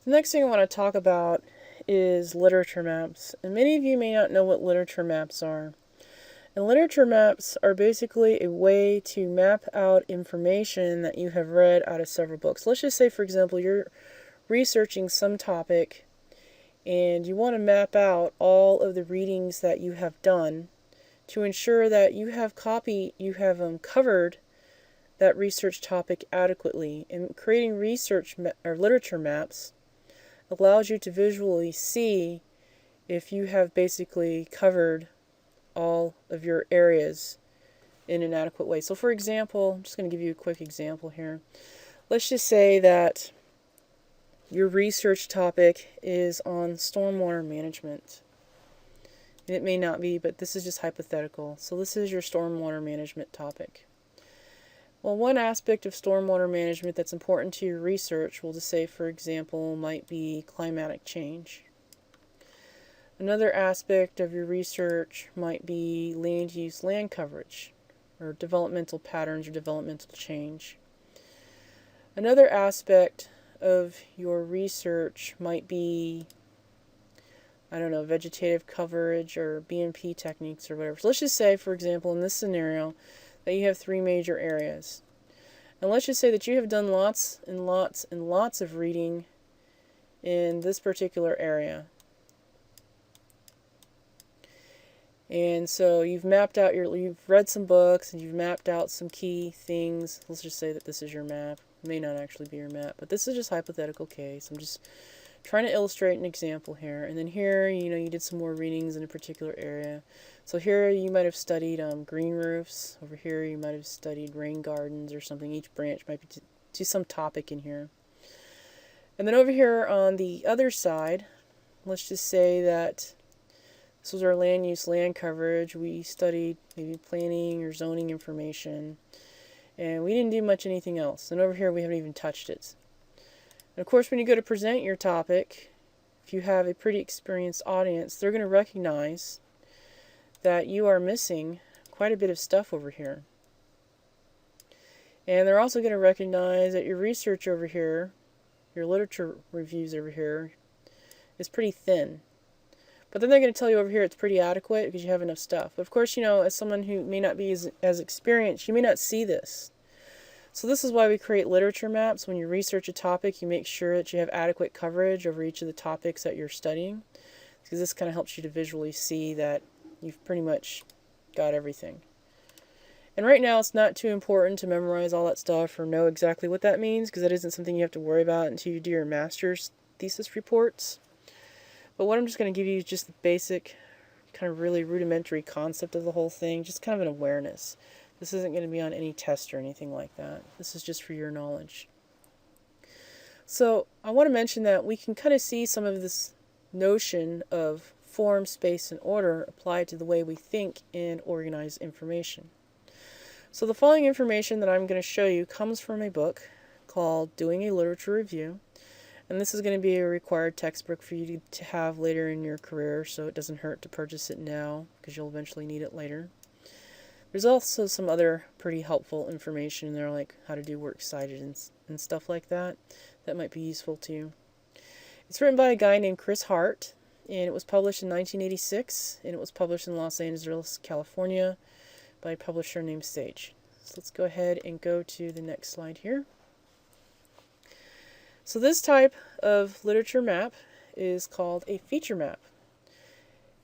The next thing I want to talk about is literature maps. And many of you may not know what literature maps are. And literature maps are basically a way to map out information that you have read out of several books. Let's just say, for example, you're researching some topic and you want to map out all of the readings that you have done to ensure that you have covered that research topic adequately. And creating or literature maps allows you to visually see if you have basically covered all of your areas in an adequate way. So for example, I'm just going to give you a quick example here. Let's just say that your research topic is on stormwater management. And it may not be, but this is just hypothetical. So this is your stormwater management topic. Well, one aspect of stormwater management that's important to your research, we'll just say, for example, might be climatic change. Another aspect of your research might be land use, land coverage, or developmental patterns or developmental change. Another aspect of your research might be, I don't know, vegetative coverage or BMP techniques or whatever. So let's just say, for example, in this scenario, that you have three major areas. And let's just say that you have done lots and lots and lots of reading in this particular area. And so you've read some books and you've mapped out some key things. Let's just say that this is your map. It may not actually be your map, but this is just a hypothetical case. I'm just trying to illustrate an example here. And then here, you did some more readings in a particular area. So here you might have studied green roofs. Over here you might have studied rain gardens or something. Each branch might be to some topic in here. And then over here on the other side, let's just say that this was our land use, land coverage. We studied maybe planning or zoning information. And we didn't do anything else. And over here we haven't even touched it. And of course, when you go to present your topic, if you have a pretty experienced audience, they're going to recognize that you are missing quite a bit of stuff over here. And they're also going to recognize that your research over here, your literature reviews over here, is pretty thin. But then they're going to tell you over here it's pretty adequate because you have enough stuff. But of course, as someone who may not be as experienced, you may not see this. So this is why we create literature maps. When you research a topic, you make sure that you have adequate coverage over each of the topics that you're studying, because this kind of helps you to visually see that you've pretty much got everything. And right now it's not too important to memorize all that stuff or know exactly what that means, because that isn't something you have to worry about until you do your master's thesis reports. But what I'm just going to give you is just the basic, kind of really rudimentary concept of the whole thing, just kind of an awareness. This isn't going to be on any test or anything like that. This is just for your knowledge. So I want to mention that we can kind of see some of this notion of form, space, and order applied to the way we think and organize information. So the following information that I'm going to show you comes from a book called Doing a Literature Review. And this is going to be a required textbook for you to have later in your career, so it doesn't hurt to purchase it now, because you'll eventually need it later. There's also some other pretty helpful information in there, like how to do works cited and stuff like that, that might be useful to you. It's written by a guy named Chris Hart, and it was published in 1986, and it was published in Los Angeles, California, by a publisher named Sage. So let's go ahead and go to the next slide here. So this type of literature map is called a feature map.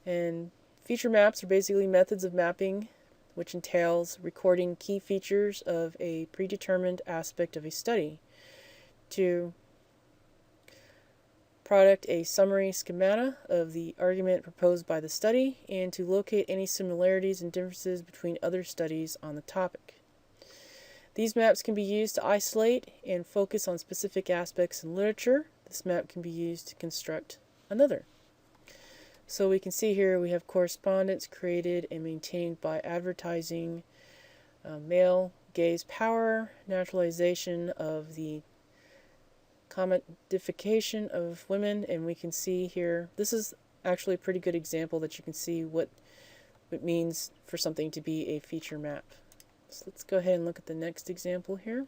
And feature maps are basically methods of mapping which entails recording key features of a predetermined aspect of a study to product a summary schemata of the argument proposed by the study and to locate any similarities and differences between other studies on the topic. These maps can be used to isolate and focus on specific aspects in literature. This map can be used to construct another. So we can see here we have correspondence created and maintained by advertising, male gaze power, naturalization of the commodification of women, and we can see here, this is actually a pretty good example that you can see what it means for something to be a feature map. So let's go ahead and look at the next example here.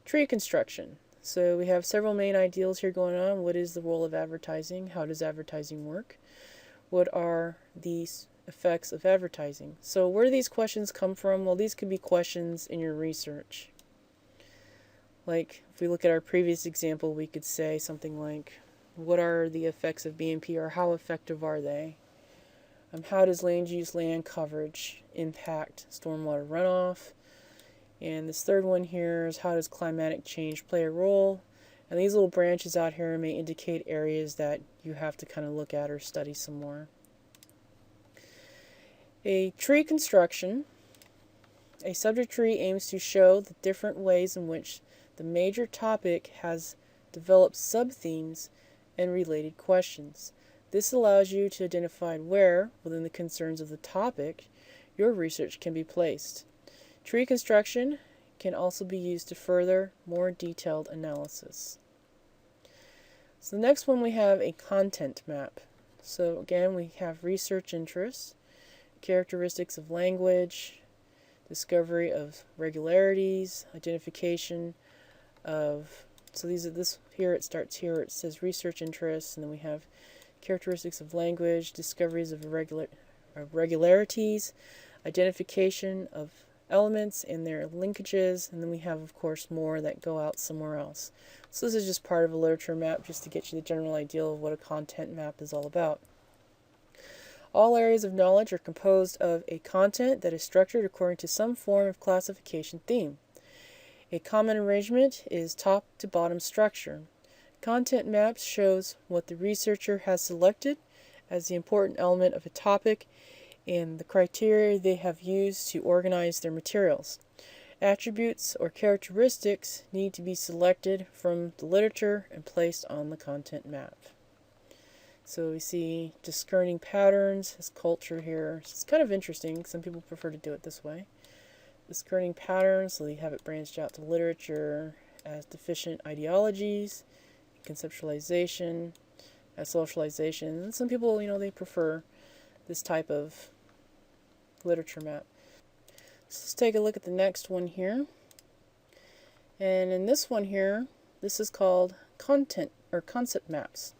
Tree construction. So we have several main ideals here going on. What is the role of advertising? How does advertising work? What are these effects of advertising? So where do these questions come from? Well, these could be questions in your research. Like if we look at our previous example, we could say something like, what are the effects of BMP, or how effective are they? How does land use land coverage impact stormwater runoff? And this third one here is, how does climatic change play a role? And these little branches out here may indicate areas that you have to kind of look at or study some more. A tree construction. A subject tree aims to show the different ways in which the major topic has developed sub-themes and related questions. This allows you to identify where, within the concerns of the topic, your research can be placed. Tree construction can also be used to further more detailed analysis. So the next one, we have a content map. So again, we have research interests, characteristics of language, discovery of regularities, identification of, so these are this here, it starts here, it says research interests, and then we have characteristics of language, discoveries of regularities, identification of elements and their linkages, and then we have, of course, more that go out somewhere else. So this is just part of a literature map, just to get you the general idea of what a content map is all about. All areas of knowledge are composed of a content that is structured according to some form of classification theme. A common arrangement is top to bottom structure. Content maps shows what the researcher has selected as the important element of a topic and the criteria they have used to organize their materials. Attributes or characteristics need to be selected from the literature and placed on the content map. So we see discerning patterns as culture here. So it's kind of interesting. Some people prefer to do it this way. Discerning patterns, so you have it branched out to literature as deficient ideologies, conceptualization, as socialization. And some people, they prefer this type of literature map. So let's take a look at the next one here. And in this one here, this is called content or concept maps.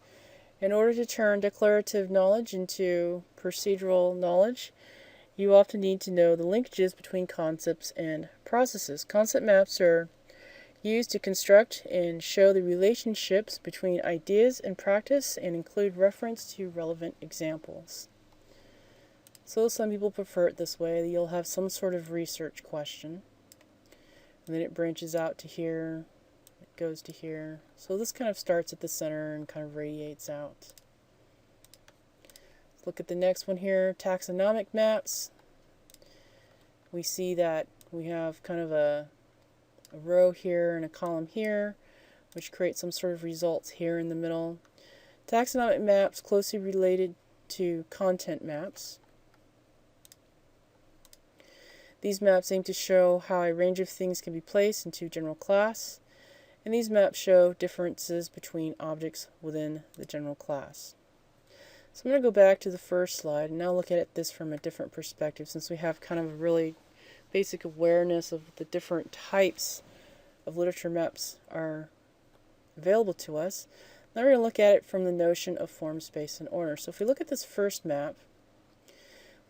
In order to turn declarative knowledge into procedural knowledge, you often need to know the linkages between concepts and processes. Concept maps are used to construct and show the relationships between ideas and practice and include reference to relevant examples. So some people prefer it this way. You'll have some sort of research question, and then it branches out to here, it goes to here. So this kind of starts at the center and kind of radiates out. Let's look at the next one here, taxonomic maps. We see that we have kind of a row here and a column here, which creates some sort of results here in the middle. Taxonomic maps closely related to content maps. These maps aim to show how a range of things can be placed into general class, and these maps show differences between objects within the general class. So I'm going to go back to the first slide and now look at this from a different perspective, since we have kind of a really basic awareness of the different types of literature maps are available to us. Now we're going to look at it from the notion of form, space, and order. So if we look at this first map,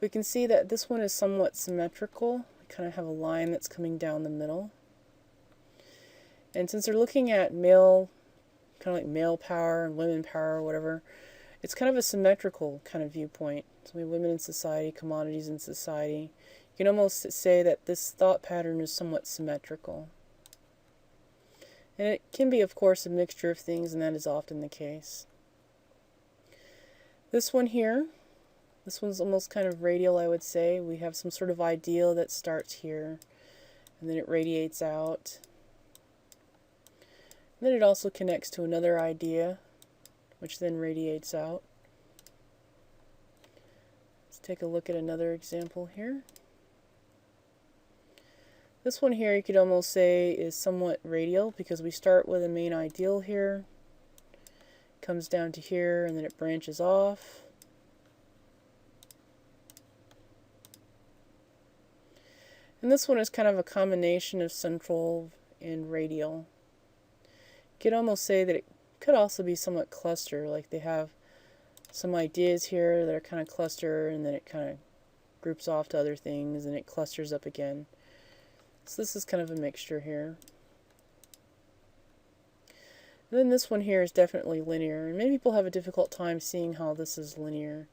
we can see that this one is somewhat symmetrical. We kind of have a line that's coming down the middle. And since they're looking at male, kind of like male power and women power or whatever, it's kind of a symmetrical kind of viewpoint. So we have women in society, commodities in society. You can almost say that this thought pattern is somewhat symmetrical. And it can be, of course, a mixture of things, and that is often the case. This one here, this one's almost kind of radial, I would say. We have some sort of ideal that starts here, and then it radiates out. And then it also connects to another idea, which then radiates out. Let's take a look at another example here. This one here, you could almost say, is somewhat radial because we start with a main ideal here, comes down to here, and then it branches off. And this one is kind of a combination of central and radial. could almost say that it could also be somewhat cluster, like they have some ideas here that are kind of cluster, and then it kind of groups off to other things, and it clusters up again. So this is kind of a mixture here. And then this one here is definitely linear, and many people have a difficult time seeing how this is linear.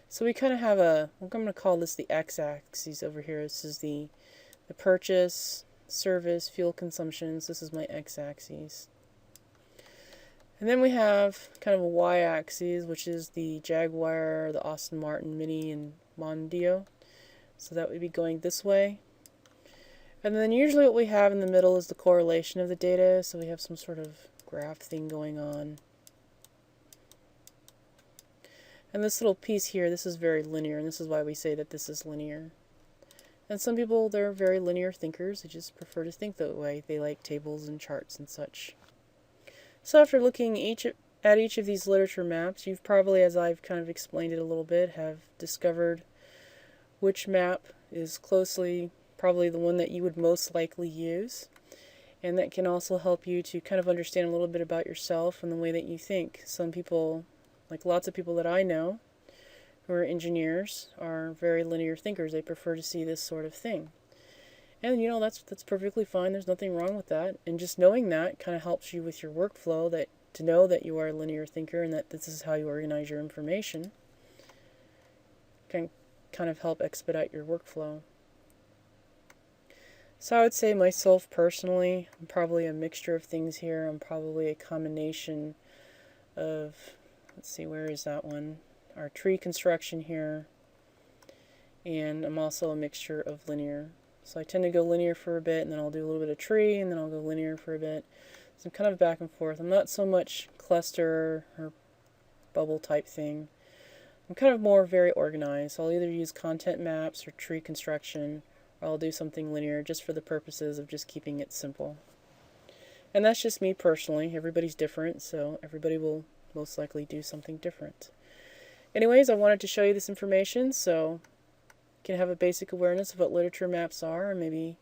So we kind of have I'm going to call this the x-axis over here. This is the purchase, service, fuel consumption. So this is my x-axis. And then we have kind of a y-axis, which is the Jaguar, the Aston Martin Mini, and Mondeo. So that would be going this way. And then usually what we have in the middle is the correlation of the data. So we have some sort of graph thing going on. And this little piece here, this is very linear, and this is why we say that this is linear. And some people, they're very linear thinkers. They just prefer to think that way. They like tables and charts and such. So after looking at each of these literature maps, you've probably, as I've kind of explained it a little bit, have discovered which map is closely probably the one that you would most likely use. And that can also help you to kind of understand a little bit about yourself and the way that you think. Some people, like lots of people that I know who are engineers, are very linear thinkers. They prefer to see this sort of thing. And you know, that's perfectly fine. There's nothing wrong with that. And just knowing that kind of helps you with your workflow, that to know that you are a linear thinker and that this is how you organize your information can kind of help expedite your workflow. So I would say myself personally, I'm probably a mixture of things here. I'm probably a combination of, let's see, where is that one? Our tree construction here. And I'm also a mixture of linear. So I tend to go linear for a bit, and then I'll do a little bit of tree, and then I'll go linear for a bit. So I'm kind of back and forth. I'm not so much cluster or bubble type thing. I'm kind of more very organized. So I'll either use content maps or tree construction, or I'll do something linear just for the purposes of just keeping it simple. And that's just me personally. Everybody's different, so everybody will most likely do something different. Anyways, I wanted to show you this information so you can have a basic awareness of what literature maps are, and maybe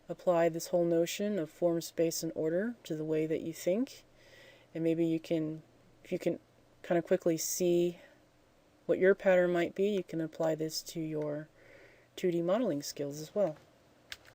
apply this whole notion of form, space, and order to the way that you think. And maybe you can, if you can kind of quickly see what your pattern might be, you can apply this to your 2D modeling skills as well.